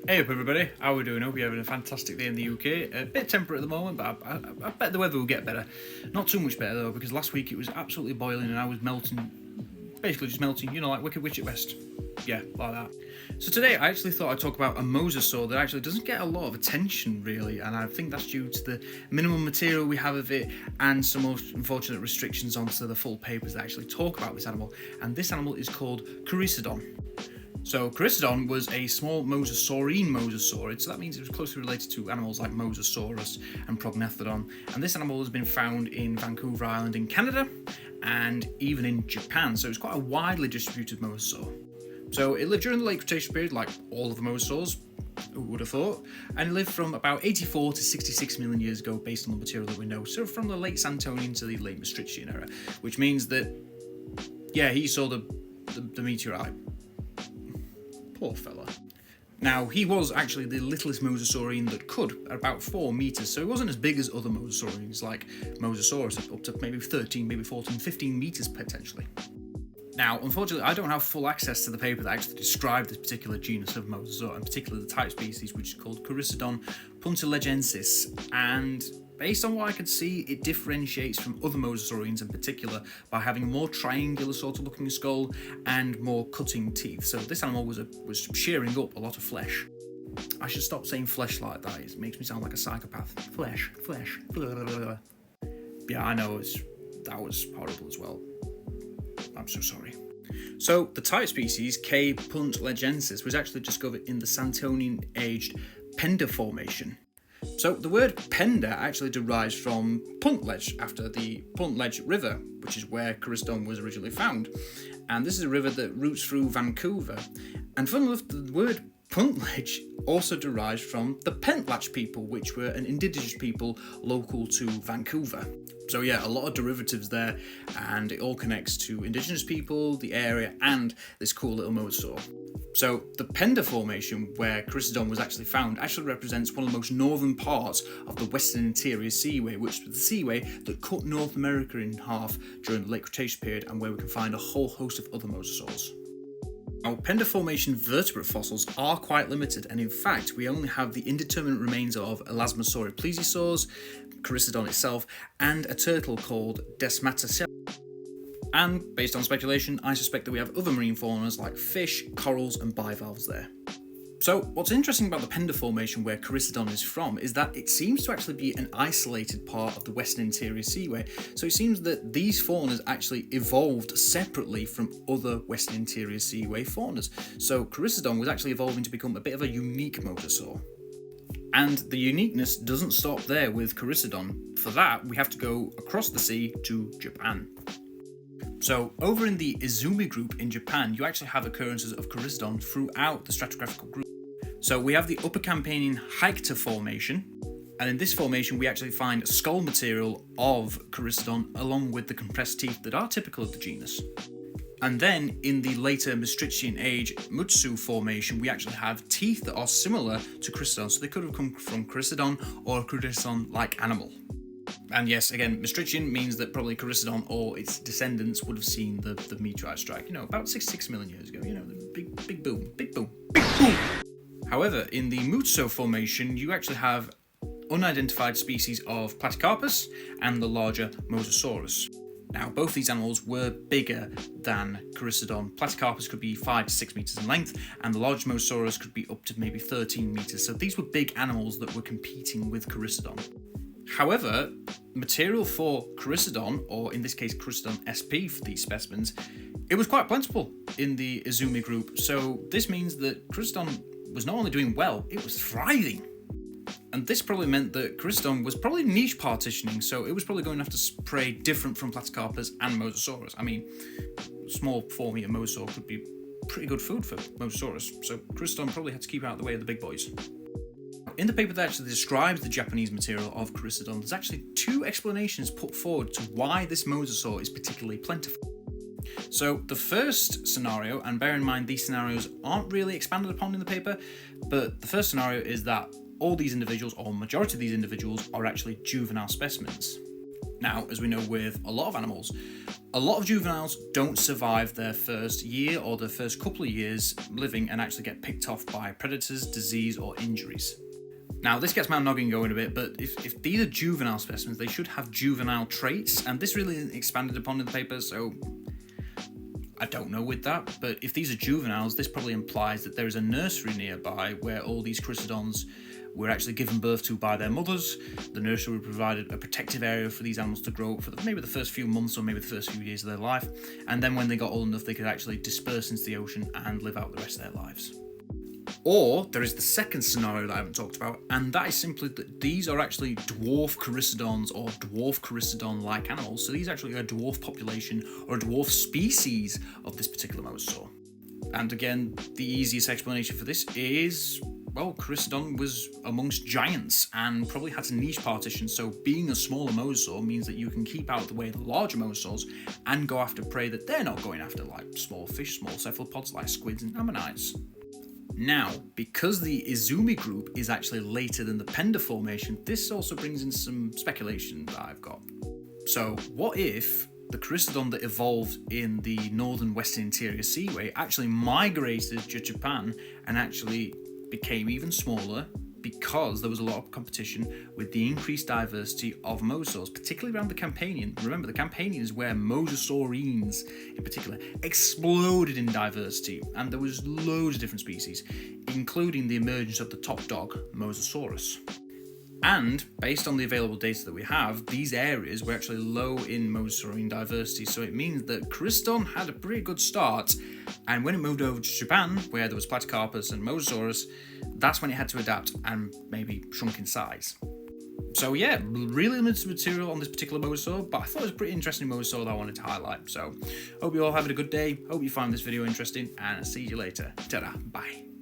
Hey up everybody, how are we doing? Hope you're having a fantastic day in the UK. A bit temperate at the moment, but I bet the weather will get better. Not too much better though, because last week it was absolutely boiling and I was melting, basically just melting, like Wicked Witch at West. Yeah, like that. So today I actually thought I'd talk about a mosasaur that actually doesn't get a lot of attention really, and I think that's due to the minimum material we have of it and some unfortunate restrictions onto the full papers that actually talk about this animal. And this animal is called Kourisodon. So Kourisodon was a small mosasaurine mosasaurid, so that means it was closely related to animals like Mosasaurus and Prognathodon. And this animal has been found in Vancouver Island in Canada and even in Japan, so it's quite a widely distributed mosasaur. So it lived during the late Cretaceous period, like all of the mosasaurs, who would have thought, and it lived from about 84 to 66 million years ago based on the material that we know, so from the late Santonian to the late Maastrichtian era, which means that, yeah, he saw the meteorite. Poor fella. Now, he was actually the littlest mosasaurine that could, at about 4 meters, so he wasn't as big as other mosasaurines like Mosasaurus, up to maybe 13, maybe 14, 15 meters potentially. Now, unfortunately, I don't have full access to the paper that actually described this particular genus of mosasaur, and particularly the type species, which is called Kourisodon puntilegensis, and based on what I could see, it differentiates from other mosasaurines in particular by having a more triangular sort of looking skull and more cutting teeth. So this animal was shearing up a lot of flesh. I should stop saying flesh like that. It makes me sound like a psychopath. Flesh. Blah, blah, blah. Yeah, I know, that was horrible as well. I'm so sorry. So the type species, K. puntilegensis, was actually discovered in the Santonian-aged Penda Formation. So the word Penda actually derives from Puntledge, after the Puntledge River, which is where Kourisodon was originally found. And this is a river that routes through Vancouver. And funnily enough, the word Puntledge also derives from the Pentlatch people, which were an indigenous people local to Vancouver. So yeah, a lot of derivatives there, and it all connects to indigenous people, the area, and this cool little mosasaur. So the Penda Formation, where Kourisodon was actually found, actually represents one of the most northern parts of the Western Interior Seaway, which was the seaway that cut North America in half during the late Cretaceous period, and where we can find a whole host of other mosasaurs. Now, Penda Formation vertebrate fossils are quite limited, and in fact, we only have the indeterminate remains of elasmosaurid plesiosaurs, Kourisodon itself, and a turtle called Desmatocella. And based on speculation, I suspect that we have other marine faunas like fish, corals, and bivalves there. So what's interesting about the Penda Formation where Kourisodon is from is that it seems to actually be an isolated part of the Western Interior Seaway. So it seems that these faunas actually evolved separately from other Western Interior Seaway faunas. So Kourisodon was actually evolving to become a bit of a unique mosasaur. And the uniqueness doesn't stop there with Kourisodon. For that, we have to go across the sea to Japan. So over in the Izumi group in Japan, you actually have occurrences of Kourisodon throughout the stratigraphical group. So we have the Upper Campanian Hycta Formation, and in this formation we actually find skull material of Kourisodon along with the compressed teeth that are typical of the genus. And then in the later Maastrichtian age Mutsu Formation, we actually have teeth that are similar to Kourisodon, so they could have come from Kourisodon or a Kourisodon-like animal. And yes, again, Maastrichtian means that probably Kourisodon or its descendants would have seen the meteorite strike, about 66 million years ago, the big boom. However, in the Mutsu Formation, you actually have unidentified species of Platycarpus and the larger Mosasaurus. Now, both these animals were bigger than Kourisodon. Platycarpus could be 5 to 6 meters in length, and the large Mosasaurus could be up to maybe 13 meters. So these were big animals that were competing with Kourisodon. However, material for Kourisodon, or in this case Kourisodon SP for these specimens, it was quite plentiful in the Izumi group. So this means that Kourisodon was not only doing well, it was thriving. And this probably meant that Kourisodon was probably niche partitioning, so it was probably going to have to spray different from Platycarpus and Mosasaurus. I mean, small 4-meter mosasaur could be pretty good food for Mosasaurus, so Kourisodon probably had to keep out of the way of the big boys. In the paper that actually describes the Japanese material of Kourisodon, there's actually 2 explanations put forward to why this mosasaur is particularly plentiful. So the first scenario, and bear in mind these scenarios aren't really expanded upon in the paper, but the first scenario is that all these individuals, or majority of these individuals, are actually juvenile specimens. Now, as we know with a lot of animals, a lot of juveniles don't survive their first year or their first couple of years living and actually get picked off by predators, disease, or injuries. Now, this gets my noggin going a bit, but if these are juvenile specimens, they should have juvenile traits, and this really isn't expanded upon in the paper, so I don't know with that. But if these are juveniles, this probably implies that there is a nursery nearby where all these Kourisodons were actually given birth to by their mothers. The nursery provided a protective area for these animals to grow for maybe the first few months or maybe the first few years of their life, and then when they got old enough, they could actually disperse into the ocean and live out the rest of their lives. Or there is the second scenario that I haven't talked about, and that is simply that these are actually dwarf Kourisodons or dwarf Kourisodon-like animals. So these are actually a dwarf population or a dwarf species of this particular mosasaur. And again, the easiest explanation for this is, well, Kourisodon was amongst giants and probably had a niche partition, so being a smaller mosasaur means that you can keep out of the way of the larger mosasaurs and go after prey that they're not going after, like small fish, small cephalopods like squids and ammonites. Now, because the Izumi group is actually later than the Penda formation, this also brings in some speculation that I've got. So, what if the Kourisodon that evolved in the northern western interior seaway actually migrated to Japan and actually became even smaller because there was a lot of competition with the increased diversity of mosasaurs, particularly around the Campanian. Remember, the Campanian is where Mosasaurines, in particular, exploded in diversity, and there was loads of different species, including the emergence of the top dog, Mosasaurus. And, based on the available data that we have, these areas were actually low in Mosasaurine diversity, so it means that Kourisodon had a pretty good start, and when it moved over to Japan, where there was Platycarpus and Mosasaurus, that's when it had to adapt and maybe shrunk in size. So yeah, really limited material on this particular mosasaur, but I thought it was a pretty interesting mosasaur that I wanted to highlight. So, hope you're all having a good day, hope you find this video interesting, and I'll see you later. Ta-da, bye.